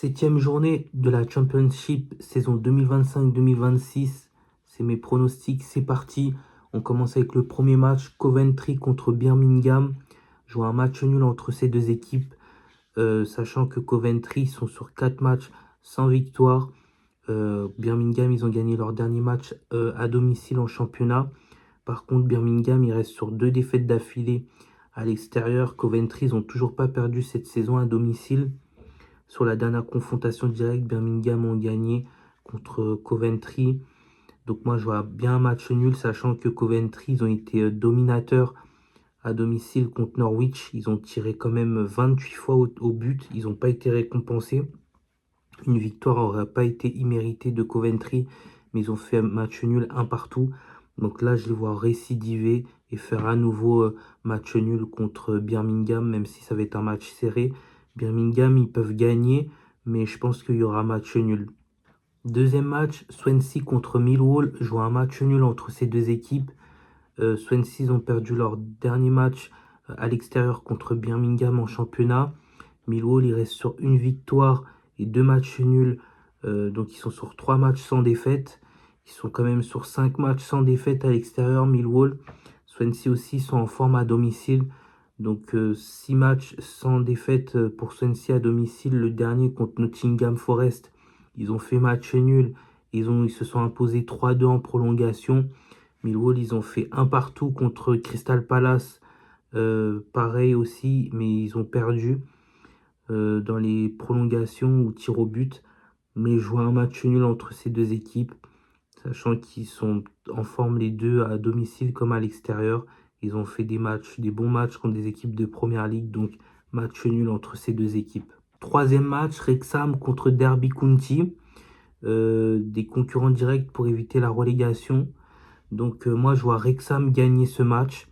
Septième journée de la Championship saison 2025-2026. C'est mes pronostics, c'est parti. On commence avec le premier match, Coventry contre Birmingham. Je vois un match nul entre ces deux équipes, sachant que Coventry sont sur 4 matchs sans victoire. Birmingham, ils ont gagné leur dernier match à domicile en championnat. Par contre, Birmingham, il reste sur 2 défaites d'affilée à l'extérieur. Coventry, ils n'ont toujours pas perdu cette saison à domicile. Sur la dernière confrontation directe, Birmingham ont gagné contre Coventry. Donc moi, je vois bien un match nul, sachant que Coventry, ils ont été dominateurs à domicile contre Norwich. Ils ont tiré quand même 28 fois au but. Ils n'ont pas été récompensés. Une victoire n'aurait pas été imméritée de Coventry, mais ils ont fait un match nul un partout. Donc là, je les vois récidiver et faire à nouveau match nul contre Birmingham, même si ça va être un match serré. Birmingham, ils peuvent gagner, mais je pense qu'il y aura match nul. Deuxième match, Swansea contre Millwall. Je vois un match nul entre ces deux équipes. Swansea, ils ont perdu leur dernier match à l'extérieur contre Birmingham en championnat. Millwall, il reste sur une victoire et 2 matchs nuls. Donc ils sont sur 3 matchs sans défaite. Ils sont quand même sur 5 matchs sans défaite à l'extérieur, Millwall. Swansea aussi sont en forme à domicile. Donc 6 matchs sans défaite pour Swansea à domicile. Le dernier contre Nottingham Forest. Ils ont fait match nul. Ils se sont imposés 3-2 en prolongation. Millwall, ils ont fait un partout contre Crystal Palace. Pareil aussi, mais ils ont perdu dans les prolongations ou tirs au but. Mais je vois un match nul entre ces deux équipes, sachant qu'ils sont en forme les deux à domicile comme à l'extérieur. Ils ont fait des bons matchs contre des équipes de Première Ligue, donc match nul entre ces deux équipes. Troisième match, Wrexham contre Derby County, des concurrents directs pour éviter la relégation. Donc moi, je vois Wrexham gagner ce match.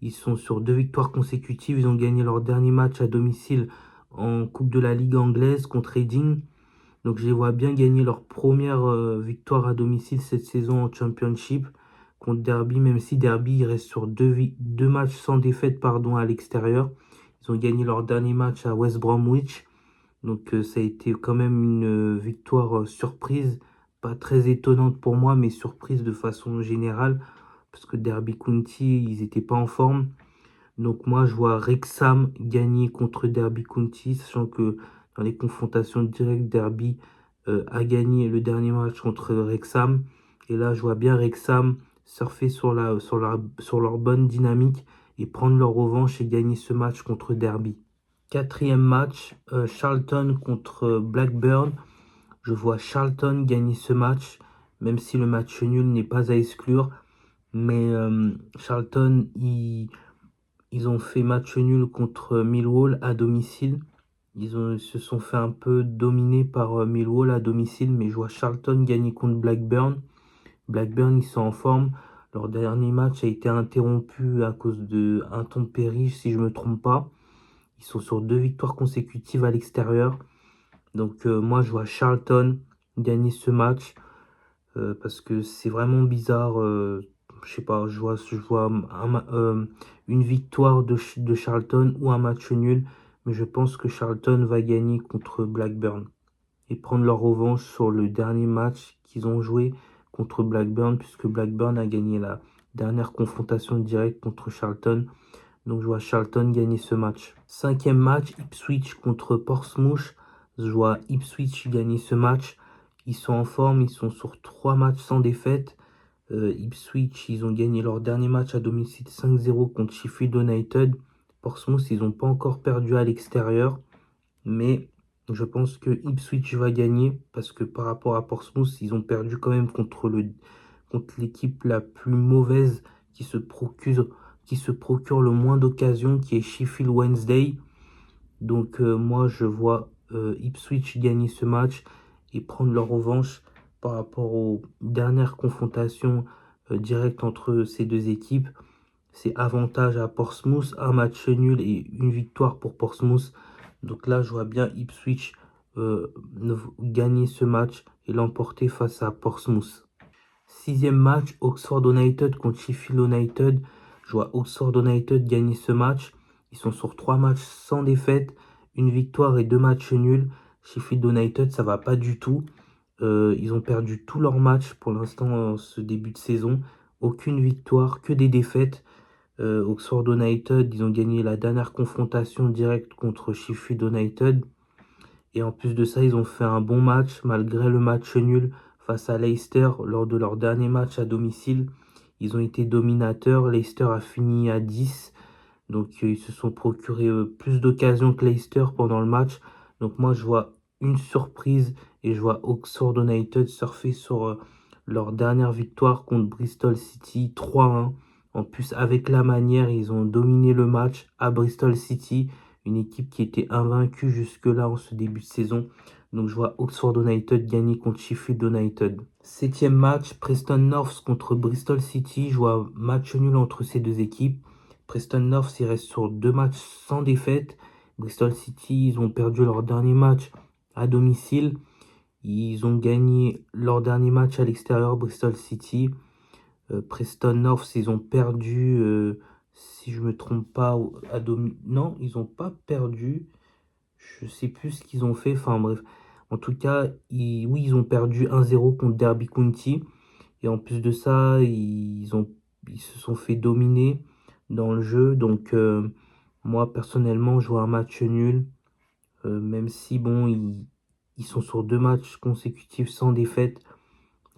Ils sont sur 2 victoires consécutives. Ils ont gagné leur dernier match à domicile en Coupe de la Ligue anglaise contre Reading. Donc je les vois bien gagner leur première victoire à domicile cette saison en Championship contre Derby, même si Derby il reste sur 2 matchs sans défaite à l'extérieur. Ils ont gagné leur dernier match à West Bromwich. Donc ça a été quand même une victoire surprise, pas très étonnante pour moi, mais surprise de façon générale, parce que Derby County, ils n'étaient pas en forme. Donc moi, je vois Wrexham gagner contre Derby County, sachant que dans les confrontations directes, Derby a gagné le dernier match contre Wrexham. Et là, je vois bien Wrexham surfer sur leur bonne dynamique et prendre leur revanche et gagner ce match contre Derby. Quatrième match, Charlton contre Blackburn. Je vois Charlton gagner ce match, même si le match nul n'est pas à exclure. Mais Charlton, ils ont fait match nul contre Millwall à domicile. Ils se sont fait un peu dominer par Millwall à domicile, mais je vois Charlton gagner contre Blackburn. Blackburn, ils sont en forme. Leur dernier match a été interrompu à cause de intempéries, si je ne me trompe pas. Ils sont sur 2 victoires consécutives à l'extérieur. Donc moi, je vois Charlton gagner ce match parce que c'est vraiment bizarre. Je sais pas, je vois une victoire de Charlton ou un match nul. Mais je pense que Charlton va gagner contre Blackburn et prendre leur revanche sur le dernier match qu'ils ont joué contre Blackburn, puisque Blackburn a gagné la dernière confrontation directe contre Charlton. Donc je vois Charlton gagner ce match. Cinquième match, Ipswich contre Portsmouth. Je vois Ipswich gagner ce match. Ils sont en forme, ils sont sur 3 matchs sans défaite. Ipswich, ils ont gagné leur dernier match à domicile 5-0 contre Sheffield United. Portsmouth, ils n'ont pas encore perdu à l'extérieur. Mais je pense que Ipswich va gagner parce que par rapport à Portsmouth, ils ont perdu quand même contre l'équipe la plus mauvaise qui se procure le moins d'occasions, qui est Sheffield Wednesday. Donc moi, je vois Ipswich gagner ce match et prendre leur revanche par rapport aux dernières confrontations directes entre ces deux équipes. C'est avantage à Portsmouth, un match nul et une victoire pour Portsmouth. Donc là, je vois bien Ipswich gagner ce match et l'emporter face à Portsmouth. Sixième match, Oxford United contre Sheffield United. Je vois Oxford United gagner ce match. Ils sont sur 3 matchs sans défaite, une victoire et 2 matchs nuls. Sheffield United, ça va pas du tout. Ils ont perdu tous leurs matchs pour l'instant en ce début de saison. Aucune victoire, que des défaites. Oxford United, ils ont gagné la dernière confrontation directe contre Sheffield United. Et en plus de ça, ils ont fait un bon match malgré le match nul face à Leicester lors de leur dernier match à domicile. Ils ont été dominateurs. Leicester a fini à 10. Donc ils se sont procuré plus d'occasions que Leicester pendant le match. Donc moi je vois une surprise et je vois Oxford United surfer sur leur dernière victoire contre Bristol City 3-1. En plus avec la manière, ils ont dominé le match à Bristol City, une équipe qui était invaincue jusque-là en ce début de saison. Donc je vois Oxford United gagner contre Sheffield United. Septième match, Preston North contre Bristol City. Je vois match nul entre ces deux équipes. Preston North, ils restent sur 2 matchs sans défaite. Bristol City, ils ont perdu leur dernier match à domicile. Ils ont gagné leur dernier match à l'extérieur, Bristol City. Preston North, ils ont perdu, si je me trompe pas, à domicile. Non, ils n'ont pas perdu. Je sais plus ce qu'ils ont fait. Enfin bref. En tout cas, oui, ils ont perdu 1-0 contre Derby County. Et en plus de ça, ils se sont fait dominer dans le jeu. Donc, moi, personnellement, je vois un match nul. Même si, bon, ils sont sur 2 matchs consécutifs sans défaite.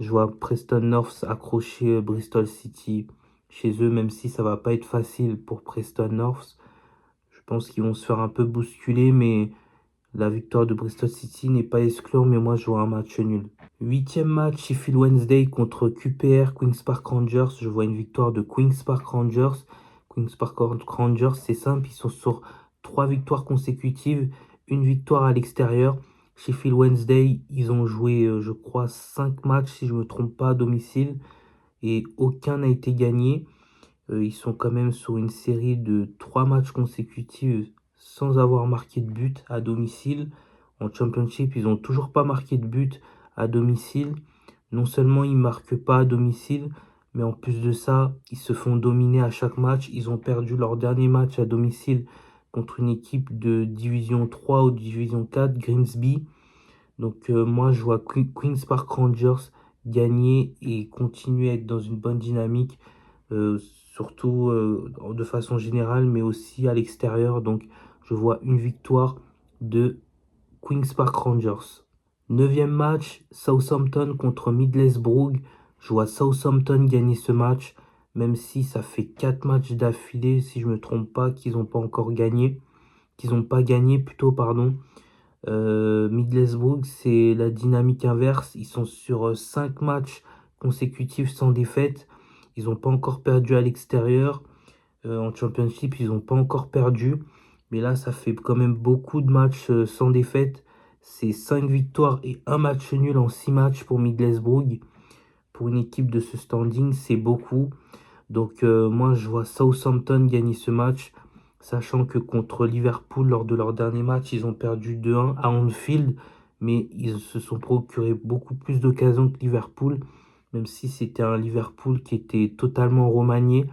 Je vois Preston North accrocher Bristol City chez eux, même si ça va pas être facile pour Preston North. Je pense qu'ils vont se faire un peu bousculer, mais la victoire de Bristol City n'est pas exclure, mais moi je vois un match nul. Huitième match, Sheffield Wednesday contre QPR, Queen's Park Rangers. Je vois une victoire de Queen's Park Rangers. Queen's Park Rangers, c'est simple, ils sont sur 3 victoires consécutives, une victoire à l'extérieur. Sheffield Wednesday, ils ont joué, je crois, 5 matchs, si je ne me trompe pas, à domicile, et aucun n'a été gagné. Ils sont quand même sur une série de 3 matchs consécutifs sans avoir marqué de but à domicile. En Championship, ils n'ont toujours pas marqué de but à domicile. Non seulement ils ne marquent pas à domicile, mais en plus de ça, ils se font dominer à chaque match. Ils ont perdu leur dernier match à domicile contre une équipe de Division 3 ou Division 4, Grimsby. Donc moi, je vois Queen's Park Rangers gagner et continuer à être dans une bonne dynamique, surtout de façon générale, mais aussi à l'extérieur. Donc je vois une victoire de Queen's Park Rangers. Neuvième match, Southampton contre Middlesbrough. Je vois Southampton gagner ce match, même si ça fait 4 matchs d'affilée, si je ne me trompe pas, qu'ils n'ont pas encore gagné. Qu'ils n'ont pas gagné plutôt, pardon. Middlesbrough, c'est la dynamique inverse. Ils sont sur 5 matchs consécutifs sans défaite. Ils n'ont pas encore perdu à l'extérieur. En Championship, ils n'ont pas encore perdu. Mais là, ça fait quand même beaucoup de matchs sans défaite. C'est 5 victoires et un match nul en 6 matchs pour Middlesbrough. Pour une équipe de ce standing, c'est beaucoup. Donc moi, je vois Southampton gagner ce match, sachant que contre Liverpool, lors de leur dernier match, ils ont perdu 2-1 à Anfield, mais ils se sont procuré beaucoup plus d'occasions que Liverpool, même si c'était un Liverpool qui était totalement remanié,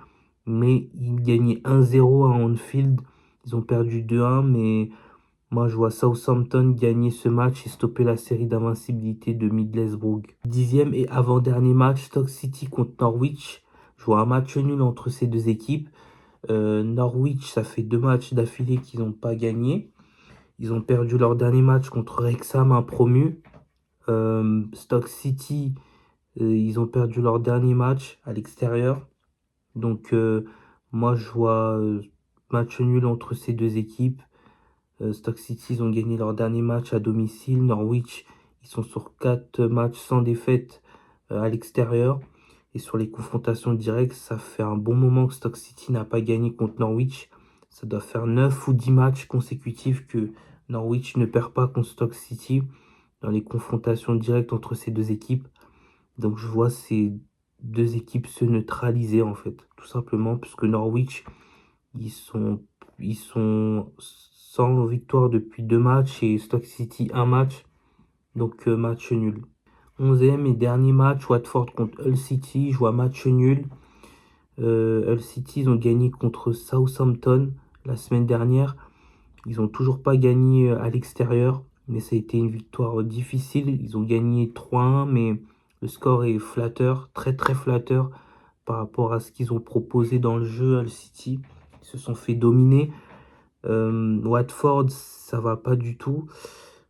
mais ils gagnaient 1-0 à Anfield. Ils ont perdu 2-1, mais moi je vois Southampton gagner ce match et stopper la série d'invincibilité de Middlesbrough. Dixième et avant-dernier match, Stoke City contre Norwich. Je vois un match nul entre ces deux équipes. Norwich, ça fait 2 matchs d'affilée qu'ils n'ont pas gagné. Ils ont perdu leur dernier match contre Wrexham, un promu. Stoke City, ils ont perdu leur dernier match à l'extérieur. Donc moi je vois match nul entre ces deux équipes. Stoke City, ils ont gagné leur dernier match à domicile. Norwich, ils sont sur 4 matchs sans défaite à l'extérieur. Et sur les confrontations directes, ça fait un bon moment que Stoke City n'a pas gagné contre Norwich. Ça doit faire 9 ou 10 matchs consécutifs que Norwich ne perd pas contre Stoke City dans les confrontations directes entre ces deux équipes. Donc je vois ces deux équipes se neutraliser en fait, tout simplement, puisque Norwich, ils sont sans victoire depuis 2 matchs et Stoke City 1 match, donc match nul. 11e et dernier match, Watford contre Hull City, je vois match nul. Hull City, ils ont gagné contre Southampton la semaine dernière. Ils n'ont toujours pas gagné à l'extérieur. mais ça a été une victoire difficile. Ils ont gagné 3-1, mais le score est flatteur, très très flatteur par rapport à ce qu'ils ont proposé dans le jeu. Hull City, ils se sont fait dominer. Watford, ça va pas du tout,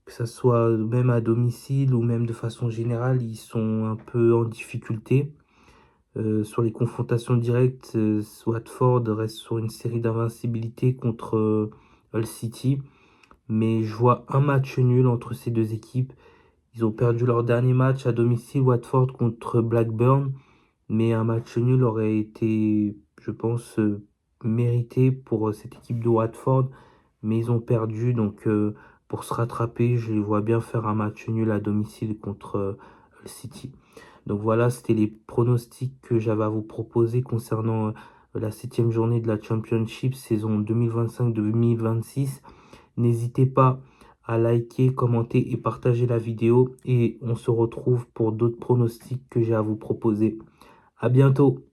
que ça soit même à domicile ou même de façon générale, ils sont un peu en difficulté. Sur les confrontations directes, Watford reste sur une série d'invincibilité contre Hull City, mais je vois un match nul entre ces deux équipes. Ils ont perdu leur dernier match à domicile, Watford contre Blackburn, mais un match nul aurait été, je pense, mérité pour cette équipe de Watford, mais ils ont perdu, donc pour se rattraper, je les vois bien faire un match nul à domicile contre Hull City. Donc voilà, c'était les pronostics que j'avais à vous proposer concernant la 7e journée de la Championship saison 2025-2026. N'hésitez pas à liker, commenter et partager la vidéo. Et on se retrouve pour d'autres pronostics que j'ai à vous proposer. À bientôt!